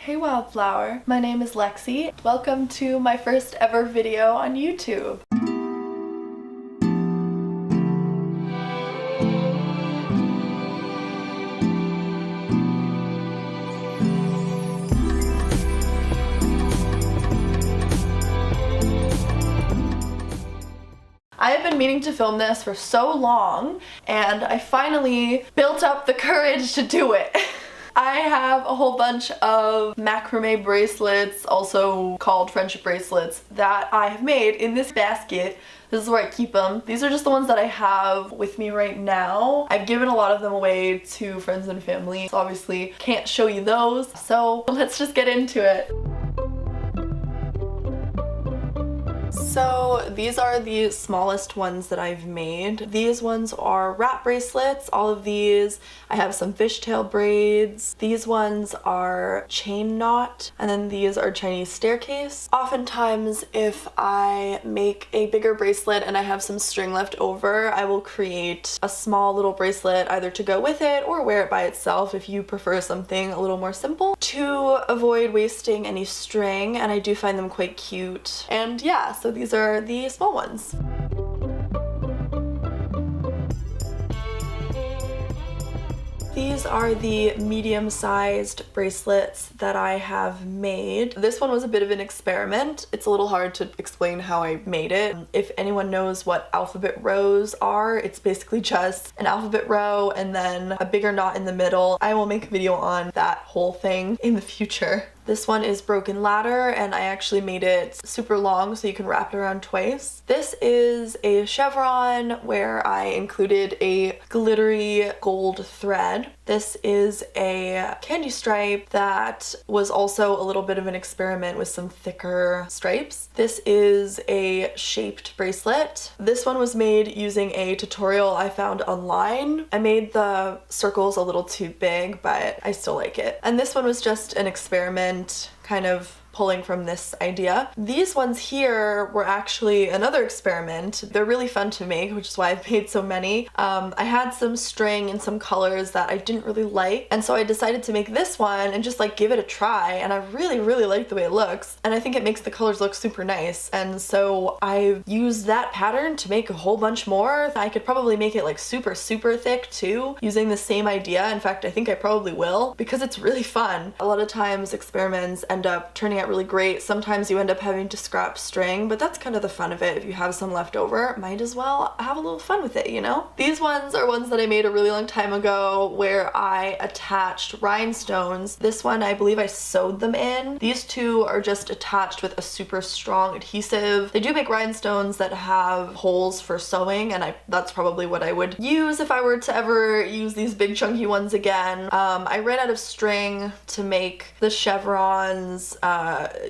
Hey Wildflower, my name is Lexi. Welcome to my first ever video on YouTube. I have been meaning to film this for so long, and I finally built up the courage to do it. I have a whole bunch of macrame bracelets, also called friendship bracelets, that I have made in this basket. This is where I keep them. These are just the ones that I have with me right now. I've given a lot of them away to friends and family, so obviously can't show you those. So let's just get into it. So these are the smallest ones that I've made. These ones are wrap bracelets. All of these, I have some fishtail braids. These ones are chain knot, and then these are Chinese staircase. Oftentimes, if I make a bigger bracelet and I have some string left over, I will create a small little bracelet either to go with it or wear it by itself if you prefer something a little more simple, to avoid wasting any string, and I do find them quite cute. And yeah, so these are the small ones. These are the medium-sized bracelets that I have made. This one was a bit of an experiment. It's a little hard to explain how I made it. If anyone knows what alphabet rows are, it's basically just an alphabet row and then a bigger knot in the middle. I will make a video on that whole thing in the future. This one is broken ladder, and I actually made it super long so you can wrap it around twice. This is a chevron where I included a glittery gold thread. This is a candy stripe that was also a little bit of an experiment with some thicker stripes. This is a shaped bracelet. This one was made using a tutorial I found online. I made the circles a little too big, but I still like it. And this one was just an experiment, kind of pulling from this idea. These ones here were actually another experiment. They're really fun to make, which is why I've made so many. I had some string and some colors that I didn't really like, and so I decided to make this one and just like give it a try, and I really like the way it looks, and I think it makes the colors look super nice. And so I used that pattern to make a whole bunch more. I could probably make it like super thick too, using the same idea. In fact, I think I probably will, because it's really fun. A lot of times experiments end up turning out really great. Sometimes you end up having to scrap string, but that's kind of the fun of it. If you have some left over, might as well have a little fun with it, you know? These ones are ones that I made a really long time ago where I attached rhinestones. This one, I believe I sewed them in. These two are just attached with a super strong adhesive. They do make rhinestones that have holes for sewing, and that's probably what I would use if I were to ever use these big chunky ones again. I ran out of string to make the chevrons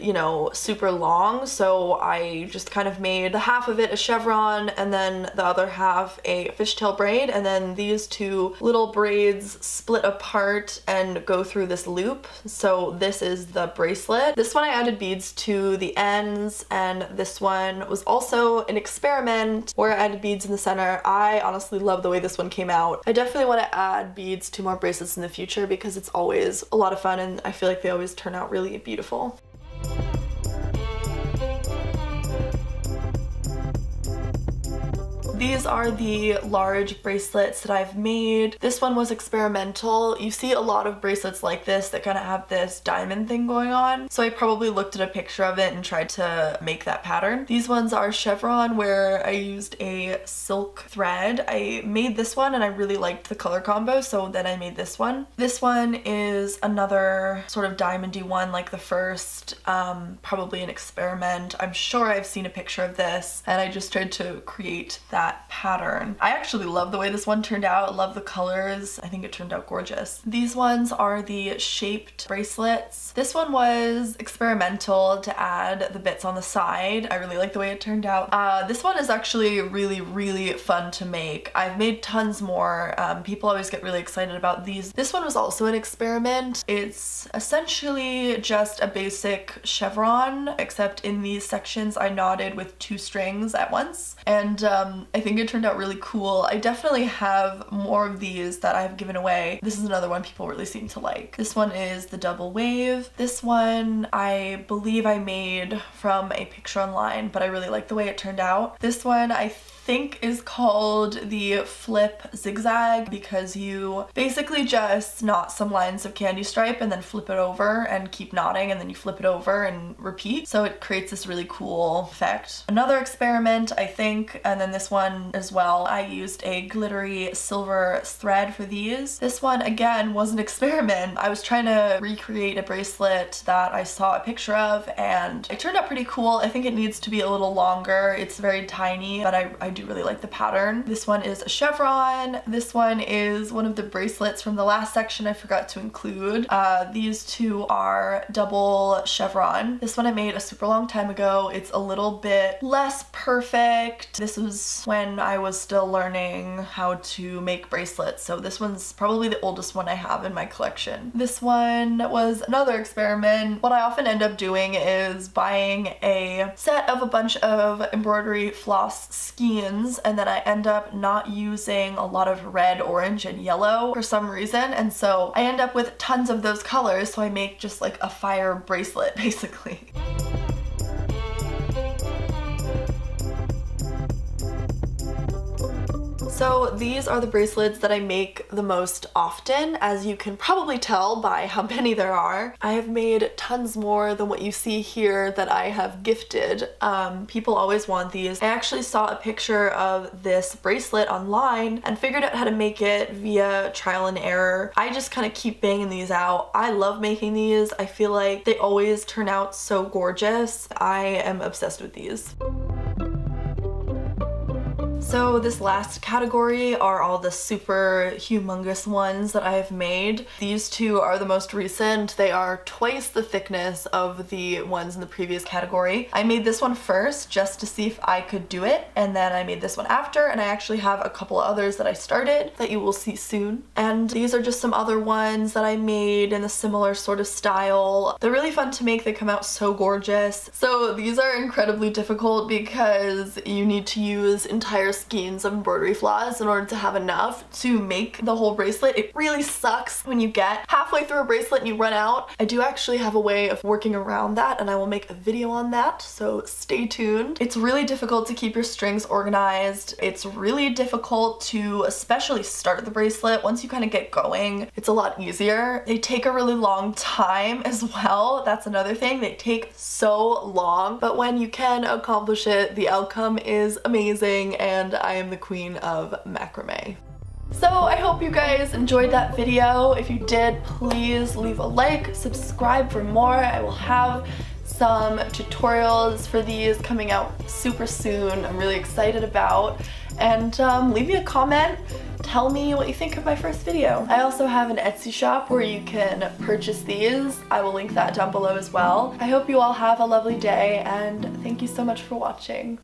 you know, super long, so I just kind of made the half of it a chevron and then the other half a fishtail braid, and then these two little braids split apart and go through this loop. So this is the bracelet. This one I added beads to the ends, and this one was also an experiment where I added beads in the center. I honestly love the way this one came out. I definitely want to add beads to more bracelets in the future because it's always a lot of fun, and I feel like they always turn out really beautiful. These are the large bracelets that I've made. This one was experimental. You see a lot of bracelets like this that kind of have this diamond thing going on, so I probably looked at a picture of it and tried to make that pattern. These ones are chevron where I used a silk thread. I made this one and I really liked the color combo, so then I made this one. This one is another sort of diamondy one like the first, probably an experiment. I'm sure I've seen a picture of this, and I just tried to create that pattern. I actually love the way this one turned out. I love the colors. I think it turned out gorgeous. These ones are the shaped bracelets. This one was experimental to add the bits on the side. I really like the way it turned out. This one is actually really fun to make. I've made tons more. People always get really excited about these. This one was also an experiment. It's essentially just a basic chevron, except in these sections I knotted with 2 strings at once, and I think it turned out really cool. I definitely have more of these that I've given away. This is another one people really seem to like. This one is the double wave. This one I believe I made from a picture online, but I really like the way it turned out. This one I think is called the flip zigzag because you basically just knot some lines of candy stripe and then flip it over and keep knotting, and then you flip it over and repeat. So it creates this really cool effect. Another experiment, I think, and then this one as well, I used a glittery silver thread for these. This one again was an experiment. I was trying to recreate a bracelet that I saw a picture of and it turned out pretty cool. I think it needs to be a little longer. It's very tiny, but I do really like the pattern. This one is a chevron. This one is one of the bracelets from the last section I forgot to include. These two are double chevron. This one I made a super long time ago. It's a little bit less perfect. This was when I was still learning how to make bracelets, so this one's probably the oldest one I have in my collection. This one was another experiment. What I often end up doing is buying a set of a bunch of embroidery floss skeins, and then I end up not using a lot of red, orange, and yellow for some reason, and so I end up with tons of those colors, so I make just like a fire bracelet basically. So these are the bracelets that I make the most often, as you can probably tell by how many there are. I have made tons more than what you see here that I have gifted. People always want these. I actually saw a picture of this bracelet online and figured out how to make it via trial and error. I just kind of keep banging these out. I love making these. I feel like they always turn out so gorgeous. I am obsessed with these. So this last category are all the super humongous ones that I have made. These two are the most recent. They are twice the thickness of the ones in the previous category. I made this one first just to see if I could do it, and then I made this one after, and I actually have a couple of others that I started that you will see soon. And these are just some other ones that I made in a similar sort of style. They're really fun to make. They come out so gorgeous. So these are incredibly difficult because you need to use entire skeins of embroidery floss in order to have enough to make the whole bracelet. It really sucks when you get halfway through a bracelet and you run out. I do actually have a way of working around that, and I will make a video on that, so stay tuned. It's really difficult to keep your strings organized. It's really difficult to especially start the bracelet. Once you kind of get going, it's a lot easier. They take a really long time as well. That's another thing. They take so long, but when you can accomplish it, the outcome is amazing, and I am the queen of macrame. So I hope you guys enjoyed that video. If you did, please leave a like, subscribe for more. I will have some tutorials for these coming out super soon. I'm really excited about. And leave me a comment. Tell me what you think of my first video. I also have an Etsy shop where you can purchase these. I will link that down below as well. I hope you all have a lovely day, and thank you so much for watching.